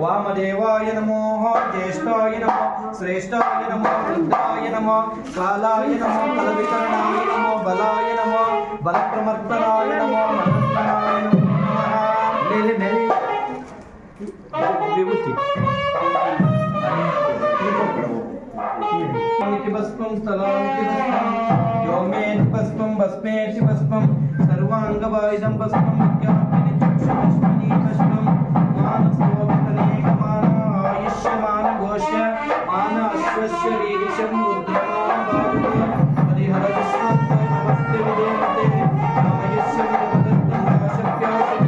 वामदेवाय नमो ज्येष्ठाय नमो श्रेष्ठाय नमो रुद्राय नमो कालाय नमो कलविकरणाय नमो बलाय नमो बलप्रमर्दनाय नमो मनोत्तनाय नमो नमः मेले मेले विभूति भस्मं स्थलांति भस्मं योमेति भस्मं भस्मेति भस्मं सर्वांगवायुधं भस्मं विज्ञापिनि चक्षुष्मणि भस्मं मानसोपतनेकमान आयुष्यमान घोष्य मान अश्वस्य रीरिषं रुद्रमान बाहुः हरिहर विश्वत्व नमस्ते विदेवते आयुष्य विदत्तं दाशभ्यासं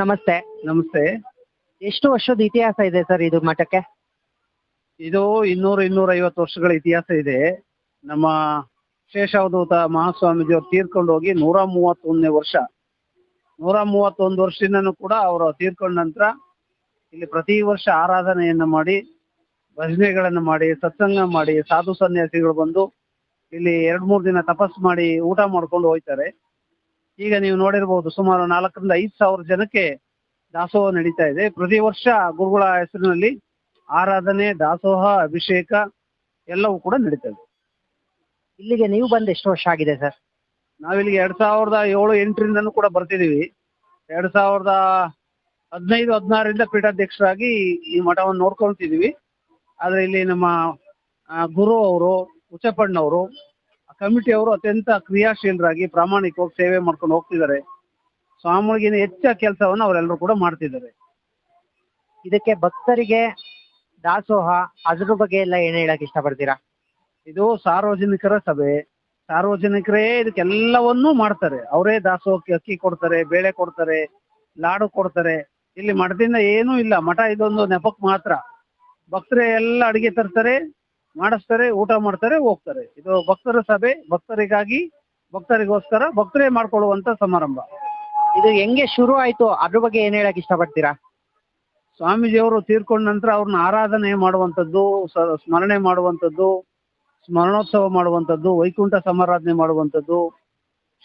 ನಮಸ್ತೆ. ನಮಸ್ತೆ. ಎಷ್ಟು ವರ್ಷದ ಇತಿಹಾಸ ಇದೆ ಸರ್ ಇದು ಮಠಕ್ಕೆ? ಇದು 200-250 ವರ್ಷಗಳ ಇತಿಹಾಸ ಇದೆ. ನಮ್ಮ ಶೇಷಾವಧೂತ ಮಹಾಸ್ವಾಮೀಜಿಯವರು ತೀರ್ಕೊಂಡು ಹೋಗಿ 131ನೇ ವರ್ಷ. 131 ವರ್ಷದಿಂದನೂ ಕೂಡ ಅವರು ತೀರ್ಕೊಂಡ ನಂತರ ಇಲ್ಲಿ ಪ್ರತಿ ವರ್ಷ ಆರಾಧನೆಯನ್ನು ಮಾಡಿ, ಭಜನೆಗಳನ್ನು ಮಾಡಿ, ಸತ್ಸಂಗ ಮಾಡಿ, ಸಾಧು ಸನ್ಯಾಸಿಗಳು ಬಂದು ಇಲ್ಲಿ 2-3 ದಿನ ತಪಸ್ ಮಾಡಿ ಊಟ ಮಾಡ್ಕೊಂಡು ಹೋಗ್ತಾರೆ. ಈಗ ನೀವು ನೋಡಿರ್ಬೋದು, ಸುಮಾರು 4,000-5,000 ಜನಕ್ಕೆ ದಾಸೋಹ ನಡೀತಾ ಇದೆ. ಪ್ರತಿ ವರ್ಷ ಗುರುಗಳ ಹೆಸರಿನಲ್ಲಿ ಆರಾಧನೆ, ದಾಸೋಹ, ಅಭಿಷೇಕ ಎಲ್ಲವೂ ಕೂಡ ನಡೀತದೆ. ಇಲ್ಲಿಗೆ ನೀವು ಬಂದು ಎಷ್ಟು ವರ್ಷ ಆಗಿದೆ ಸರ್? ನಾವಿಲ್ಲಿಗೆ 2007-8ರಿಂದನೂ ಕೂಡ ಬರ್ತಿದ್ದೀವಿ. 2015-16ರಿಂದ ಪೀಠಾಧ್ಯಕ್ಷರಾಗಿ ಈ ಮಠವನ್ನು ನೋಡ್ಕೊಳ್ತಿದ್ದೀವಿ. ಆದರೆ ಇಲ್ಲಿ ನಮ್ಮ ಗುರು ಅವರು, ಉಚ್ಚಪ್ಪಣ್ಣವರು, ಕಮಿಟಿಯವರು ಅತ್ಯಂತ ಕ್ರಿಯಾಶೀಲರಾಗಿ ಪ್ರಾಮಾಣಿಕವಾಗಿ ಸೇವೆ ಮಾಡ್ಕೊಂಡು ಹೋಗ್ತಿದ್ದಾರೆ. ಸ್ವಾಮಿಗಳಿಗಿನ ಹೆಚ್ಚು ಕೆಲಸವನ್ನು ಅವರೆಲ್ಲರೂ ಕೂಡ ಮಾಡ್ತಿದ್ದಾರೆ. ಇದಕ್ಕೆ ಭಕ್ತರಿಗೆ ದಾಸೋಹ ಅದ್ರ ಬಗ್ಗೆ ಎಲ್ಲ ಏನ್ ಹೇಳಕ್ ಇಷ್ಟಪಡ್ತೀರಾ? ಇದು ಸಾರ್ವಜನಿಕರ ಸಭೆ. ಸಾರ್ವಜನಿಕರೇ ಇದಕ್ಕೆಲ್ಲವನ್ನೂ ಮಾಡ್ತಾರೆ. ಅವರೇ ದಾಸೋಹಕ್ಕೆ ಅಕ್ಕಿ ಕೊಡ್ತಾರೆ, ಬೇಳೆ ಕೊಡ್ತಾರೆ, ಲಾಡು ಕೊಡ್ತಾರೆ. ಇಲ್ಲಿ ಮಠದಿಂದ ಏನೂ ಇಲ್ಲ. ಮಠ ಇದೊಂದು ನೆಪಕ್ಕೆ ಮಾತ್ರ. ಭಕ್ತರೇ ಎಲ್ಲ ಅಡಿಗೆ ತರ್ತಾರೆ, ಮಾಡಿಸ್ತಾರೆ, ಊಟ ಮಾಡ್ತಾರೆ, ಹೋಗ್ತಾರೆ. ಇದು ಭಕ್ತರ ಸಭೆ. ಭಕ್ತರಿಗಾಗಿ, ಭಕ್ತರಿಗೋಸ್ಕರ, ಭಕ್ತರೇ ಮಾಡ್ಕೊಳ್ಳುವಂತ ಸಮಾರಂಭ. ಇದು ಹೆಂಗೆ ಶುರು ಆಯ್ತು ಅದ್ರ ಬಗ್ಗೆ ಏನ್ ಹೇಳಕ್ ಇಷ್ಟಪಡ್ತೀರಾ? ಸ್ವಾಮೀಜಿಯವರು ತೀರ್ಕೊಂಡ ನಂತರ ಅವ್ರನ್ನ ಆರಾಧನೆ ಮಾಡುವಂಥದ್ದು, ಸ್ಮರಣೆ ಮಾಡುವಂಥದ್ದು, ಸ್ಮರಣೋತ್ಸವ ಮಾಡುವಂಥದ್ದು, ವೈಕುಂಠ ಸಮಾರಾಧನೆ ಮಾಡುವಂಥದ್ದು,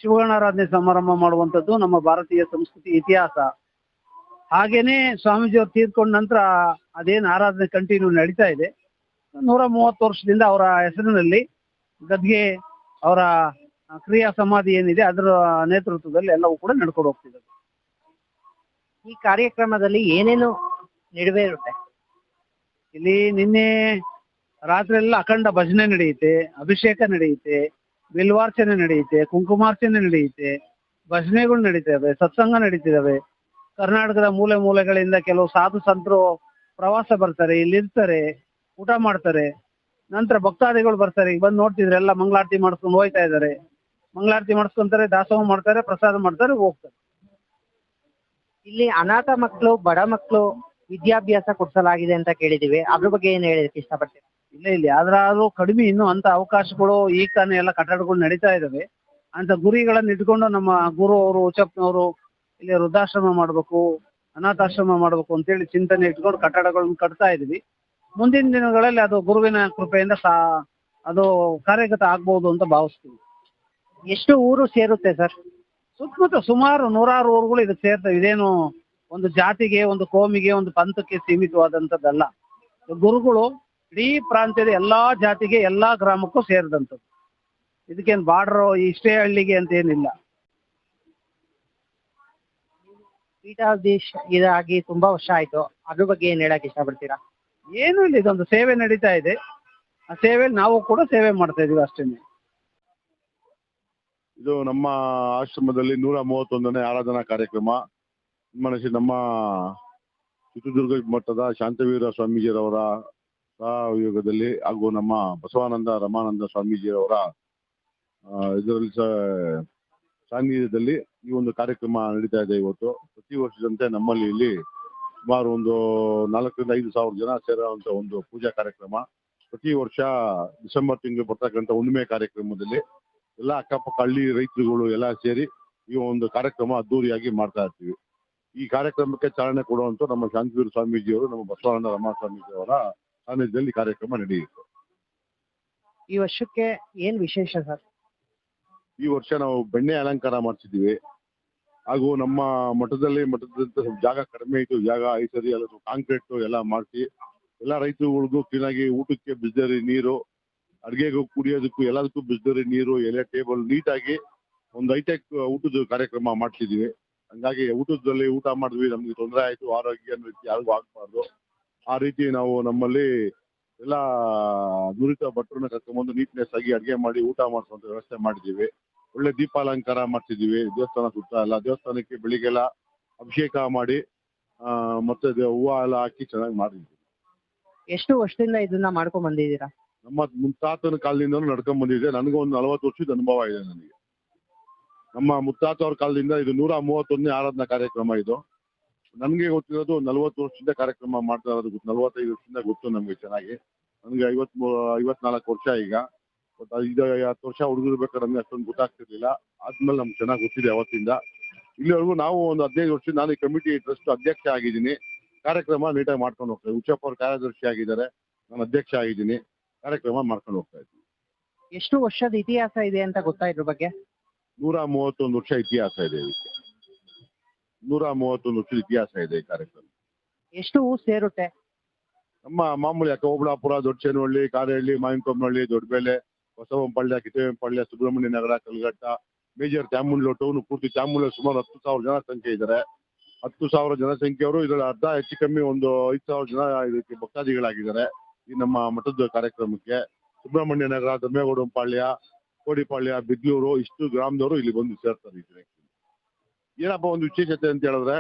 ಶಿವಗಣಾರಾಧನೆ ಸಮಾರಂಭ ಮಾಡುವಂಥದ್ದು ನಮ್ಮ ಭಾರತೀಯ ಸಂಸ್ಕೃತಿ ಇತಿಹಾಸ. ಹಾಗೇನೆ ಸ್ವಾಮೀಜಿಯವರು ತೀರ್ಕೊಂಡ ನಂತರ ಅದೇನು ಆರಾಧನೆ ಕಂಟಿನ್ಯೂ ನಡೀತಾ ಇದೆ. 130 ವರ್ಷದಿಂದ ಅವರ ಹೆಸರಿನಲ್ಲಿ ಗದ್ಗೆ ಅವರ ಕ್ರಿಯಾ ಸಮಾಧಿ ಏನಿದೆ ಅದರ ನೇತೃತ್ವದಲ್ಲಿ ಎಲ್ಲವೂ ಕೂಡ ನಡ್ಕೊಂಡು ಹೋಗ್ತಿದೆ. ಈ ಕಾರ್ಯಕ್ರಮದಲ್ಲಿ ಏನೇನು ನೆರವೇರುತ್ತೆ? ಇಲ್ಲಿ ನಿನ್ನೆ ರಾತ್ರಿ ಎಲ್ಲ ಅಖಂಡ ಭಜನೆ ನಡೆಯುತ್ತೆ, ಅಭಿಷೇಕ ನಡೆಯುತ್ತೆ, ಬಿಲ್ವಾರ್ಚನೆ ನಡೆಯುತ್ತೆ, ಕುಂಕುಮಾರ್ಚನೆ ನಡೆಯುತ್ತೆ, ಭಜನೆಗಳು ನಡೀತವೆ, ಸತ್ಸಂಗ ನಡೀತಿದಾವೆ. ಕರ್ನಾಟಕದ ಮೂಲೆ ಮೂಲೆಗಳಿಂದ ಕೆಲವು ಸಾಧು ಸಂತರು ಪ್ರವಾಸ ಬರ್ತಾರೆ, ಇಲ್ಲಿರ್ತಾರೆ, ಊಟ ಮಾಡ್ತಾರೆ. ನಂತರ ಭಕ್ತಾದಿಗಳು ಬರ್ತಾರೆ. ಈಗ ಬಂದು ನೋಡ್ತಿದ್ರೆ ಎಲ್ಲ ಮಂಗಳಾರತಿ ಮಾಡಿಸ್ಕೊಂಡು ಹೋಗ್ತಾ ಇದ್ದಾರೆ. ಮಂಗಳಾರತಿ ಮಾಡಿಸ್ಕೊಂತಾರೆ, ದಾಸೋಹ ಮಾಡ್ತಾರೆ, ಪ್ರಸಾದ ಮಾಡ್ತಾರೆ, ಹೋಗ್ತಾರೆ. ಇಲ್ಲಿ ಅನಾಥ ಮಕ್ಕಳು, ಬಡ ಮಕ್ಕಳು ವಿದ್ಯಾಭ್ಯಾಸ ಕೊಡಿಸಲಾಗಿದೆ ಅಂತ ಕೇಳಿದೀವಿ. ಅದ್ರ ಬಗ್ಗೆ ಏನ್ ಹೇಳಕ್ಕೆ ಇಷ್ಟಪಡ್ತೀರಾ? ಇಲ್ಲ ಯಾವ್ದಾದ್ರು ಕಡಿಮೆ ಇನ್ನೂ ಅಂತ ಅವಕಾಶಗಳು ಈ ತಾನೇ ಎಲ್ಲ ಕಟ್ಟಡಗಳು ನಡೀತಾ ಇದಾವೆ. ಅಂತ ಗುರಿಗಳನ್ನ ಇಟ್ಕೊಂಡು ನಮ್ಮ ಗುರು ಅವರು ಉಚ್ಚಪ್ಪನವರು ಇಲ್ಲಿ ವೃದ್ಧಾಶ್ರಮ ಮಾಡ್ಬೇಕು, ಅನಾಥಾಶ್ರಮ ಮಾಡ್ಬೇಕು ಅಂತೇಳಿ ಚಿಂತನೆ ಇಟ್ಕೊಂಡು ಕಟ್ಟಡಗಳನ್ನ ಕಟ್ತಾ ಇದೀವಿ. ಮುಂದಿನ ದಿನಗಳಲ್ಲಿ ಅದು ಗುರುವಿನ ಕೃಪೆಯಿಂದ ಅದು ಕಾರ್ಯಗತ ಆಗ್ಬಹುದು ಅಂತ ಭಾವಿಸ್ತೀವಿ. ಎಷ್ಟು ಊರು ಸೇರುತ್ತೆ ಸರ್? ಸುತ್ತಮುತ್ತ ಸುಮಾರು 100 ಊರುಗಳು ಇದಕ್ಕೆ ಸೇರ್ತವೆ. ಇದೇನು ಒಂದು ಜಾತಿಗೆ, ಒಂದು ಕೋಮಿಗೆ, ಒಂದು ಪಂಥಕ್ಕೆ ಸೀಮಿತವಾದಂಥದ್ದಲ್ಲ. ಗುರುಗಳು ಇಡೀ ಪ್ರಾಂತ್ಯದ ಎಲ್ಲಾ ಜಾತಿಗೆ, ಎಲ್ಲಾ ಗ್ರಾಮಕ್ಕೂ ಸೇರಿದಂಥದ್ದು. ಇದಕ್ಕೇನು ಬಾರ್ಡರ್ ಇಷ್ಟೇ ಹಳ್ಳಿಗೆ ಅಂತ ಏನಿಲ್ಲ. ಪೀಠಾಧೀಶ ಇದಾಗಿ ತುಂಬಾ ವರ್ಷ ಆಯ್ತು. ಅದ್ರ ಬಗ್ಗೆ ಏನ್ ಹೇಳಕ್ ಇಷ್ಟಪಡ್ತೀರಾ? ಏನು ಇಲ್ಲ, ಇದೊಂದು ಸೇವೆ ನಡೀತಾ ಇದೆ. ಆ ಸೇವೆಯಲ್ಲಿ ನಾವು ಕೂಡ ಸೇವೆ ಮಾಡ್ತಾ ಇದೀವಿ ಅಷ್ಟೇನೆ. ಇದು ನಮ್ಮ ಆಶ್ರಮದಲ್ಲಿ 131ನೇ ಆರಾಧನಾ ಕಾರ್ಯಕ್ರಮ. ನಮ್ಮ ಚಿತ್ರದುರ್ಗ ಮಠದ ಶಾಂತವೀರ ಸ್ವಾಮೀಜಿಯವರ ಸಹಯೋಗದಲ್ಲಿ ಹಾಗೂ ನಮ್ಮ ಬಸವಾನಂದ ರಮಾನಂದ ಸ್ವಾಮೀಜಿಯವರ ಇದರಲ್ಲಿ ಸಾನ್ನಿಧ್ಯದಲ್ಲಿ ಈ ಒಂದು ಕಾರ್ಯಕ್ರಮ ನಡೀತಾ ಇದೆ. ಇವತ್ತು ಪ್ರತಿ ವರ್ಷದಂತೆ ನಮ್ಮಲ್ಲಿ ಇಲ್ಲಿ ಸುಮಾರು ಒಂದು 4,000 ರಿಂದ 5,000 ಜನ ಸೇರುವಂತ ಒಂದು ಪೂಜಾ ಕಾರ್ಯಕ್ರಮ. ಪ್ರತಿ ವರ್ಷ ಡಿಸೆಂಬರ್ ತಿಂಗಳು ಬರ್ತಕ್ಕಂಥ ಹುಣ್ಣಿಮೆ ಕಾರ್ಯಕ್ರಮದಲ್ಲಿ ಎಲ್ಲ ಅಕ್ಕಪಕ್ಕ ಹಳ್ಳಿ ರೈತರುಗಳು ಎಲ್ಲ ಸೇರಿ ಈ ಒಂದು ಕಾರ್ಯಕ್ರಮ ಅದ್ದೂರಿಯಾಗಿ ಮಾಡ್ತಾ ಇರ್ತೀವಿ. ಈ ಕಾರ್ಯಕ್ರಮಕ್ಕೆ ಚಾಲನೆ ಕೊಡುವಂತ ನಮ್ಮ ಶಾಂತವೀರ ಸ್ವಾಮೀಜಿಯವರು, ನಮ್ಮ ಬಸವಾನಂದ ರಮಾ ಸ್ವಾಮೀಜಿಯವರ ಸಾನ್ನಿಧ್ಯದಲ್ಲಿ ಕಾರ್ಯಕ್ರಮ ನಡೆಯುತ್ತೆ. ಈ ವರ್ಷಕ್ಕೆ ಏನ್ ವಿಶೇಷ ಸರ್? ಈ ವರ್ಷ ನಾವು ಬೆಣ್ಣೆ ಅಲಂಕಾರ ಮಾಡ್ತಿದ್ದೀವಿ. ಹಾಗೂ ನಮ್ಮ ಮಠದಂತ ಸ್ವಲ್ಪ ಜಾಗ ಕಡಿಮೆ ಇತ್ತು, ಜಾಗ ಈ ಸರಿ ಎಲ್ಲ ಕಾಂಕ್ರೀಟ್ ಎಲ್ಲ ಮಾಡಿಸಿ ಎಲ್ಲ ರೈತರುಗಳಿಗೂ ಕ್ಲೀನಾಗಿ ಊಟಕ್ಕೆ ಬಿಸಿನೀರು, ನೀರು, ಅಡುಗೆಗೂ ಕುಡಿಯೋದಕ್ಕೂ ಎಲ್ಲದಕ್ಕೂ ಬಿಸಿನೀರು, ನೀರು, ಎಲೆ, ಟೇಬಲ್ ನೀಟಾಗಿ ಒಂದು ಹೈಟೆಕ್ ಊಟದ ಕಾರ್ಯಕ್ರಮ ಮಾಡ್ತಿದ್ದೀವಿ. ಹಂಗಾಗಿ ಊಟದಲ್ಲಿ ಊಟ ಮಾಡಿದ್ವಿ, ನಮ್ಗೆ ತೊಂದರೆ ಆಯ್ತು, ಆರೋಗ್ಯ ರೀತಿ ಯಾರಿಗೂ ಆಗ್ಬಾರ್ದು. ಆ ರೀತಿ ನಾವು ನಮ್ಮಲ್ಲಿ ಎಲ್ಲ ನುರಿತ ಭಟ್ರನ್ನ ಕರ್ಕೊಂಡ್ಬಂದು ನೀಟ್ನೆಸ್ ಆಗಿ ಅಡುಗೆ ಮಾಡಿ ಊಟ ಮಾಡಿಸುವಂತ ವ್ಯವಸ್ಥೆ ಮಾಡಿದ್ದೀವಿ. ಒಳ್ಳೆ ದೀಪಾಲಂಕಾರ ಮಾಡ್ತಿದ್ದೀವಿ ದೇವಸ್ಥಾನ ಸುತ್ತ ಎಲ್ಲ. ದೇವಸ್ಥಾನಕ್ಕೆ ಬೆಳಿಗ್ಗೆಲ್ಲ ಅಭಿಷೇಕ ಮಾಡಿ ಮತ್ತೆ ಹೂವು ಎಲ್ಲ ಹಾಕಿ ಚೆನ್ನಾಗಿ ಮಾಡಿದ್ದೀವಿ. ಎಷ್ಟು ವರ್ಷದಿಂದ ಇದನ್ನ ಮಾಡ್ಕೊಂಡ್ ಬಂದಿದ್ದೀರಾ? ನಮ್ಮ ಮುತ್ತಾತನ ಕಾಲದಿಂದನೂ ನಡ್ಕೊಂಡ್ ಬಂದಿದೆ. ನನಗೂ ಒಂದು 40 ವರ್ಷದ ಅನುಭವ ಇದೆ ನನಗೆ. ನಮ್ಮ ಮುತ್ತಾತ ಅವ್ರ ಕಾಲದಿಂದ ಇದು 131ನೇ ಆರಾಧನಾ ಕಾರ್ಯಕ್ರಮ. ಇದು ನನ್ಗೆ ಗೊತ್ತಿರೋದು 40 ವರ್ಷದಿಂದ ಕಾರ್ಯಕ್ರಮ ಮಾಡ್ತಾ ಇರೋದು, 45 ವರ್ಷದಿಂದ ಗೊತ್ತು ನಮ್ಗೆ ಚೆನ್ನಾಗಿ. ನನ್ಗೆ 54 ವರ್ಷ ಈಗ. 5-10 ವರ್ಷ ಹುಡುಗಿರ್ಬೇಕಾದ್ರೆ ನಮ್ಗೆ ಅಷ್ಟೊಂದು ಗೊತ್ತಾಗ್ತಿರ್ಲಿಲ್ಲ. ಆದ್ಮೇಲೆ ನಮ್ಗೆ ಚೆನ್ನಾಗಿ ಗೊತ್ತಿದೆ ಅವತ್ತಿಂದ ಇಲ್ಲಿವರೆಗೂ. ನಾವು ಒಂದು 15 ವರ್ಷ ನಾನು ಈ ಕಮಿಟಿ ಟ್ರಸ್ಟ್ ಅಧ್ಯಕ್ಷ ಆಗಿದ್ದೀನಿ. ಕಾರ್ಯಕ್ರಮ ನೀಟಾಗಿ ಮಾಡ್ಕೊಂಡು ಹೋಗ್ತಾ ಇದ್ದೀವಿ. ಉಚ್ಚಪ್ಪ ಅವ್ರ ಕಾರ್ಯದರ್ಶಿ ಆಗಿದ್ದಾರೆ, ನಾನು ಅಧ್ಯಕ್ಷ ಆಗಿದ್ದೀನಿ. ಕಾರ್ಯಕ್ರಮ ಮಾಡ್ಕೊಂಡು ಹೋಗ್ತಾ ಇದ್ದೀವಿ. ಎಷ್ಟು ವರ್ಷದ ಇತಿಹಾಸ ಇದೆ ಅಂತ ಗೊತ್ತಾ ಇದ್ರ ಬಗ್ಗೆ? 131 ವರ್ಷ ಇತಿಹಾಸ ಇದೆ ಇದಕ್ಕೆ. 131 ವರ್ಷದ ಇತಿಹಾಸ ಇದೆ ಈ ಕಾರ್ಯಕ್ರಮ. ಎಷ್ಟು ಊರು ಸೇರುತ್ತೆ? ನಮ್ಮ ಮಾಮೂಲಿ ಓಬಳಾಪುರ, ದೊಡ್ಡಚೇನಹಳ್ಳಿ, ಕಾರಹಳ್ಳಿ, ಮಾವಿನಕೊಮ್ಮನಹಳ್ಳಿ, ದೊಡ್ಡಬೆಲೆ, ಹೊಸವಂಪಳ್ಳ, ಕಿತ್ತೇಪಳ್ಳ, ಸುಬ್ರಹ್ಮಣ್ಯ ನಗರ, ಕಲ್ಗಟ್ಟ, ಮೇಜರ್ ತ್ಯಾಮುಂಡ್ಲು ಟೌನ್ ಪೂರ್ತಿ ತ್ಯಾಮುಂಡ್ಲ ಸುಮಾರು 10,000 ಜನ ಸಂಖ್ಯೆ ಇದ್ದಾರೆ. 10,000 ಜನಸಂಖ್ಯೆಯವರು ಇದರಲ್ಲಿ ಅರ್ಧ ಹೆಚ್ಚು ಕಮ್ಮಿ ಒಂದು 5,000 ಜನ ಇದಕ್ಕೆ ಭಕ್ತಾದಿಗಳಾಗಿದ್ದಾರೆ ಈ ನಮ್ಮ ಮಠದ ಕಾರ್ಯಕ್ರಮಕ್ಕೆ. ಸುಬ್ರಹ್ಮಣ್ಯ ನಗರ, ದಮ್ಮೇಗೌಡನಪಾಳ್ಯ, ಕೋಡಿಪಾಳ್ಯ, ಬಿದ್ಲೂರು ಇಷ್ಟು ಗ್ರಾಮದವರು ಇಲ್ಲಿ ಬಂದು ಸೇರ್ತಾರೆ. ಈ ಏನಪ್ಪ ಒಂದು ವಿಶೇಷತೆ ಅಂತ ಹೇಳಿದ್ರೆ,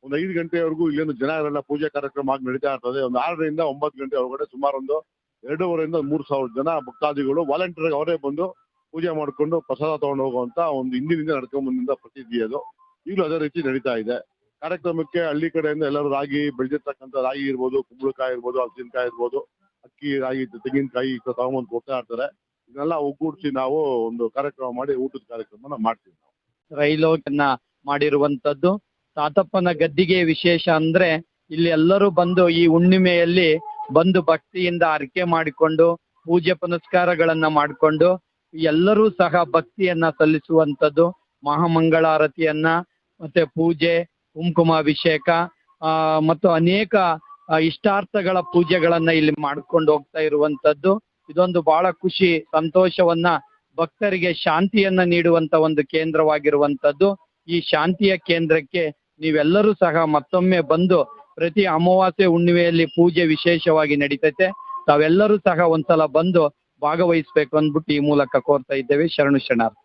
ಒಂದು 5 ಗಂಟೆವರೆಗೂ ಇಲ್ಲೇನು ಜನ ಇರಲ್ಲ, ಪೂಜೆ ಕಾರ್ಯಕ್ರಮ ಆಗಿ ನಡೀತಾ ಇರ್ತದೆ. ಒಂದು 6 ರಿಂದ 9 ಗಂಟೆ ಒಳಗಡೆ ಸುಮಾರು ಒಂದು 2,500 ರಿಂದ 3,000 ಜನ ಭಕ್ತಾದಿಗಳು ವಾಲಂಟಿಯರ್ ಅವರೇ ಬಂದು ಪೂಜೆ ಮಾಡಿಕೊಂಡು ಪ್ರಸಾದ ತಗೊಂಡು ಹೋಗುವಂತ ಒಂದು ಹಿಂದಿನಿಂದ ನಡ್ಕೊಂಡ್ ಬಂದಿಂದ ಪ್ರಸಿದ್ಧಿ ಅದು. ಈಗಲೂ ಅದೇ ರೀತಿ ನಡೀತಾ ಇದೆ. ಕಾರ್ಯಕ್ರಮಕ್ಕೆ ಹಳ್ಳಿ ಕಡೆಯಿಂದ ಎಲ್ಲರೂ ರಾಗಿ ಬೆಳೆದಿರ್ತಕ್ಕಂಥ ರಾಗಿ ಇರ್ಬೋದು, ಕುಂಬಳಕಾಯಿ ಇರ್ಬೋದು, ಹಲಸಿನಕಾಯಿ ಇರ್ಬೋದು, ಅಕ್ಕಿ, ರಾಗಿ, ತೆಂಗಿನಕಾಯಿ ತಗೊಂಬಂದು ಕೊಡ್ತಾ ಇರ್ತಾರೆ. ಇದನ್ನೆಲ್ಲ ಒಗ್ಗೂಡಿಸಿ ನಾವು ಒಂದು ಕಾರ್ಯಕ್ರಮ ಮಾಡಿ ಊಟದ ಕಾರ್ಯಕ್ರಮನ ಮಾಡ್ತೀವಿ. ರೈಲೋಟನ್ನ ಮಾಡಿರುವಂತದ್ದು ತಾತಪ್ಪನ ಗದ್ದಿಗೆ ವಿಶೇಷ ಅಂದ್ರೆ ಇಲ್ಲಿ ಎಲ್ಲರೂ ಬಂದು ಈ ಹುಣ್ಣಿಮೆಯಲ್ಲಿ ಬಂದು ಭಕ್ತಿಯಿಂದ ಅರ್ಕೆ ಮಾಡಿಕೊಂಡು ಪೂಜೆ ಪುನಸ್ಕಾರಗಳನ್ನ ಮಾಡಿಕೊಂಡು ಎಲ್ಲರೂ ಸಹ ಭಕ್ತಿಯನ್ನ ಸಲ್ಲಿಸುವಂಥದ್ದು. ಮಹಾಮಂಗಳಾರತಿಯನ್ನ ಮತ್ತೆ ಪೂಜೆ, ಕುಂಕುಮಾಭಿಷೇಕ ಮತ್ತು ಅನೇಕ ಇಷ್ಟಾರ್ಥಗಳ ಪೂಜೆಗಳನ್ನ ಇಲ್ಲಿ ಮಾಡ್ಕೊಂಡು ಹೋಗ್ತಾ ಇರುವಂತದ್ದು. ಇದೊಂದು ಬಹಳ ಖುಷಿ, ಸಂತೋಷವನ್ನ, ಭಕ್ತರಿಗೆ ಶಾಂತಿಯನ್ನ ನೀಡುವಂತ ಒಂದು ಕೇಂದ್ರವಾಗಿರುವಂತದ್ದು. ಈ ಶಾಂತಿಯ ಕೇಂದ್ರಕ್ಕೆ ನೀವೆಲ್ಲರೂ ಸಹ ಮತ್ತೊಮ್ಮೆ ಬಂದು, ಪ್ರತಿ ಅಮಾವಾಸ್ಯೆ ಹುಣ್ಣಿಮೆಯಲ್ಲಿ ಪೂಜೆ ವಿಶೇಷವಾಗಿ ನಡೀತೈತೆ, ತಾವೆಲ್ಲರೂ ಸಹ ಒಂದ್ಸಲ ಬಂದು ಭಾಗವಹಿಸ್ಬೇಕು ಅಂದ್ಬಿಟ್ಟು ಈ ಮೂಲಕ ಕೋರ್ತಾ ಇದ್ದೇವೆ. ಶರಣು ಶರಣಾರ್ಥಿ.